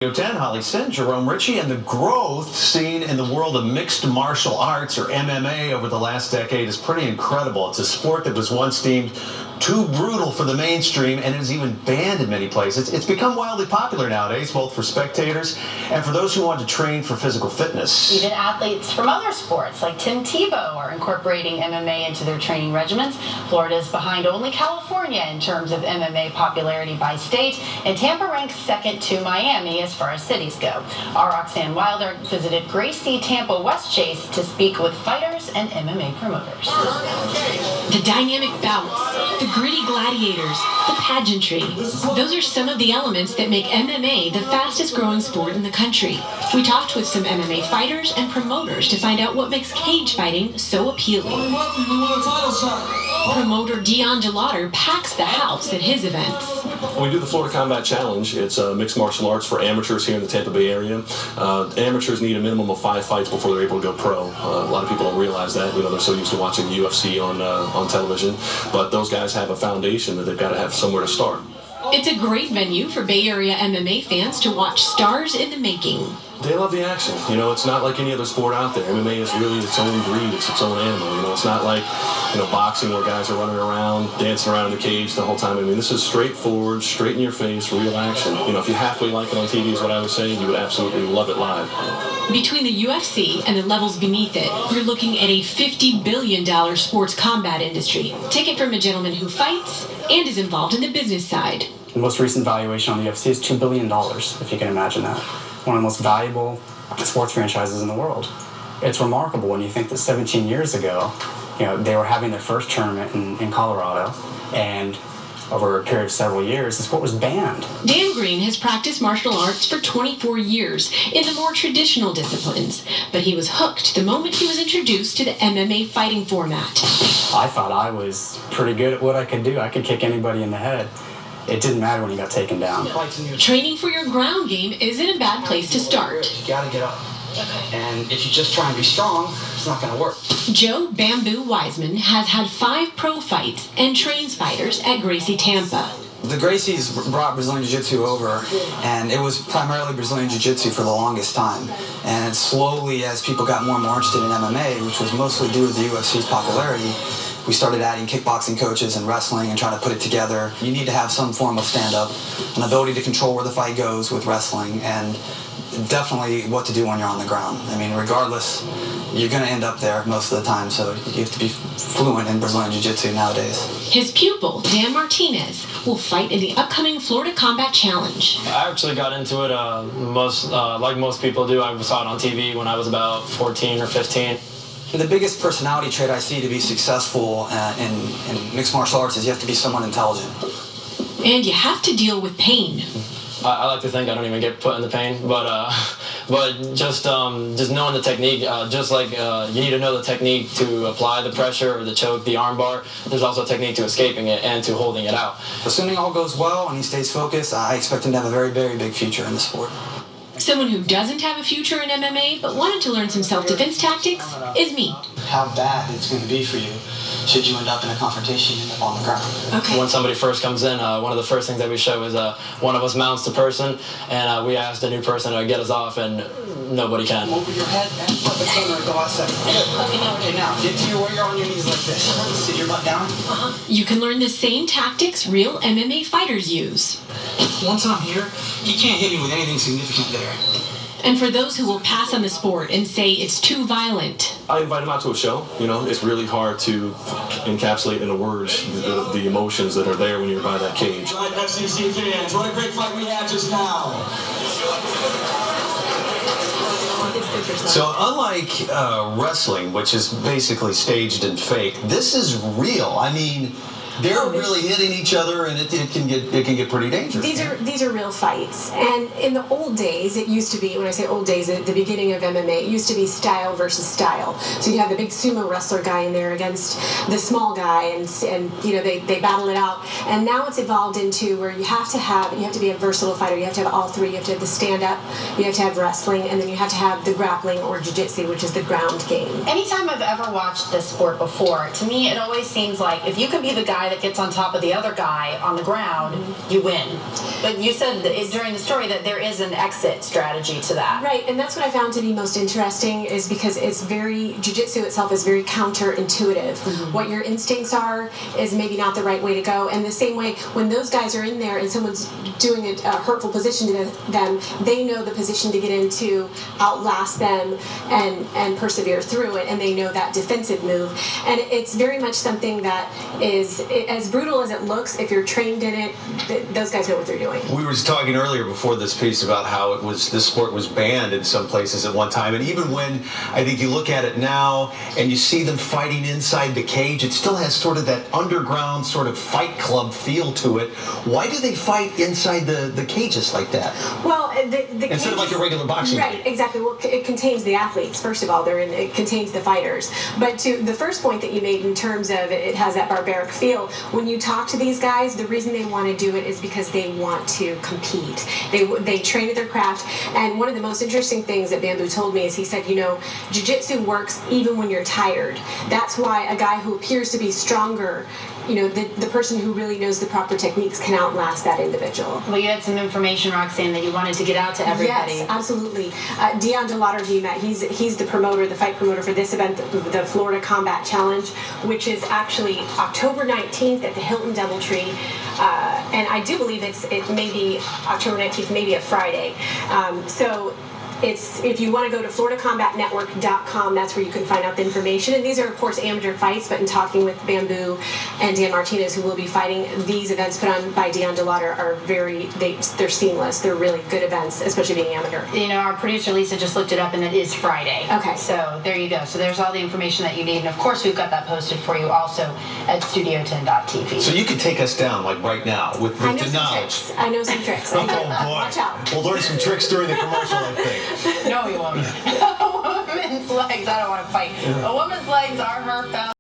10, Holly Sin, Jerome Ritchie, and the growth seen in the world of mixed martial arts, or MMA, over the last decade is pretty incredible. It's a sport that was once deemed too brutal for the mainstream and is even banned in many places. It's become wildly popular nowadays, both for spectators and for those who want to train for physical fitness. Even athletes from other sports, like Tim Tebow, are incorporating MMA into their training regimens. Florida is behind only California in terms of MMA popularity by state, and Tampa ranks second to Miami as far as cities go. Our Roxanne Wilder visited Gracie Tampa West Chase to speak with fighters and MMA promoters. The dynamic bouts, the gritty gladiators, the pageantry. Those are some of the elements that make MMA the fastest growing sport in the country. We talked with some MMA fighters and promoters to find out what makes cage fighting so appealing. Promoter Dion Gelater packs the house at his events. We do the Florida Combat Challenge. It's mixed martial arts for amateurs here in the Tampa Bay area. Amateurs need a minimum of 5 fights before they're able to go pro. A lot of people don't realize that. You know, they're so used to watching the UFC on television. But those guys have a foundation that they've got to have somewhere to start. It's a great venue for Bay Area MMA fans to watch stars in the making. They love the action. You know, it's not like any other sport out there. MMA is really its own breed. It's its own animal. You know, it's not like, you know, boxing where guys are running around, dancing around in the cage the whole time. I mean, this is straightforward, straight in your face, real action. You know, if you halfway like it on TV is what I would say, you would absolutely love it live. Between the UFC and the levels beneath it, you're looking at a $50 billion sports combat industry. Take it from a gentleman who fights and is involved in the business side. The most recent valuation on the UFC is $2 billion, if you can imagine that. One of the most valuable sports franchises in the world. It's remarkable when you think that 17 years ago, you know, they were having their first tournament in Colorado, and over a period of several years, the sport was banned. Dan Green has practiced martial arts for 24 years in the more traditional disciplines, but he was hooked the moment he was introduced to the MMA fighting format. I thought I was pretty good at what I could do. I could kick anybody in the head. It didn't matter when you got taken down. Training for your ground game isn't a bad place to start. You gotta get up. And if you just try and be strong, it's not gonna work. Joe Bamboo Wiseman has had 5 pro fights and trains fighters at Gracie Tampa. The Gracies brought Brazilian Jiu-Jitsu over, and it was primarily Brazilian Jiu-Jitsu for the longest time. And slowly, as people got more and more interested in MMA, which was mostly due to the UFC's popularity, we started adding kickboxing coaches and wrestling and trying to put it together. You need to have some form of stand-up, an ability to control where the fight goes with wrestling, and definitely what to do when you're on the ground. I mean, regardless, you're going to end up there most of the time, so you have to be fluent in Brazilian Jiu-Jitsu nowadays. His pupil, Dan Martinez, will fight in the upcoming Florida Combat Challenge. I actually got into it like most people do. I saw it on TV when I was about 14 or 15. The biggest personality trait I see to be successful in mixed martial arts is you have to be someone intelligent. And you have to deal with pain. I like to think I don't even get put in the pain, but just knowing the technique, just like you need to know the technique to apply the pressure or the choke, the arm bar, there's also a technique to escaping it and to holding it out. Assuming all goes well and he stays focused, I expect him to have a very, very big future in the sport. Someone who doesn't have a future in MMA but wanted to learn some self-defense tactics is me. How bad it's going to be for you should you end up in a confrontation and end up on the ground. Okay. When somebody first comes in, one of the first things that we show is one of us mounts the person, and we ask the new person to get us off, and nobody can. Over your head and flip the corner and go outside. Okay, now get to where you're on your knees like this. Sit your butt down. You can learn the same tactics real MMA fighters use. Once I'm here, he can't hit me with anything significant there. And for those who will pass on the sport and say it's too violent, I invite them out to a show. You know, it's really hard to encapsulate in the words the emotions that are there when you're by that cage. Right, FCC fans, what a great fight we had just now. So unlike wrestling, which is basically staged and fake, this is real. I mean, they're really hitting each other, and it can get pretty dangerous. These are real fights. And in the old days, it used to be, when I say old days, at the beginning of MMA, it used to be style versus style. So you have the big sumo wrestler guy in there against the small guy, and you know they battle it out. And now it's evolved into where you have to be a versatile fighter. You have to have all three. You have to have the stand-up, you have to have wrestling, and then you have to have the grappling or jiu-jitsu, which is the ground game. Anytime I've ever watched this sport before, to me it always seems like if you can be the guy guy that gets on top of the other guy on the ground, you win. But you said during the story that there is an exit strategy to that. Right, and that's what I found to be most interesting, is because it's very, jiu-jitsu itself is very counterintuitive. What your instincts are is maybe not the right way to go. And the same way, when those guys are in there and someone's doing a hurtful position to them, they know the position to get into, outlast them, and persevere through it, and they know that defensive move. And it's very much something that is, as brutal as it looks, if you're trained in it, those guys know what they're doing. We were talking earlier before this piece about how this sport was banned in some places at one time, and even when I think you look at it now and you see them fighting inside the cage, it still has sort of that underground sort of fight club feel to it. Why do they fight inside the cages like that? Well, instead of like a regular boxing right, ring. Exactly. Well, it contains the athletes. First of all, it contains the fighters. But to the first point that you made in terms of it has that barbaric feel, when you talk to these guys, the reason they want to do it is because they want to compete. They train at their craft. And one of the most interesting things that Bamboo told me is he said, jiu-jitsu works even when you're tired. That's why a guy who appears to be stronger, the person who really knows the proper techniques can outlast that individual. Well, you had some information, Roxanne, that you wanted to get out to everybody. Yes, absolutely. Dion DeLauder, who you met, he's the promoter, the fight promoter for this event, the Florida Combat Challenge, which is actually October 19th at the Hilton Doubletree. And I do believe it may be October 19th, maybe a Friday. So if you want to go to floridacombatnetwork.com, that's where you can find out the information. And these are, of course, amateur fights, but in talking with Bamboo and Dan Martinez, who will be fighting, these events put on by Dion DeLauder are they're seamless. They're really good events, especially being amateur. Our producer, Lisa, just looked it up, and it is Friday. Okay. So there you go. So there's all the information that you need. And, of course, we've got that posted for you also at studio10.tv. So you could take us down, like right now, with the knowledge. I know some tricks. Oh, boy. Watch out. We'll learn some tricks during the commercial, I think. No, you won't. A woman's legs, I don't want to fight. A woman's legs are her foul.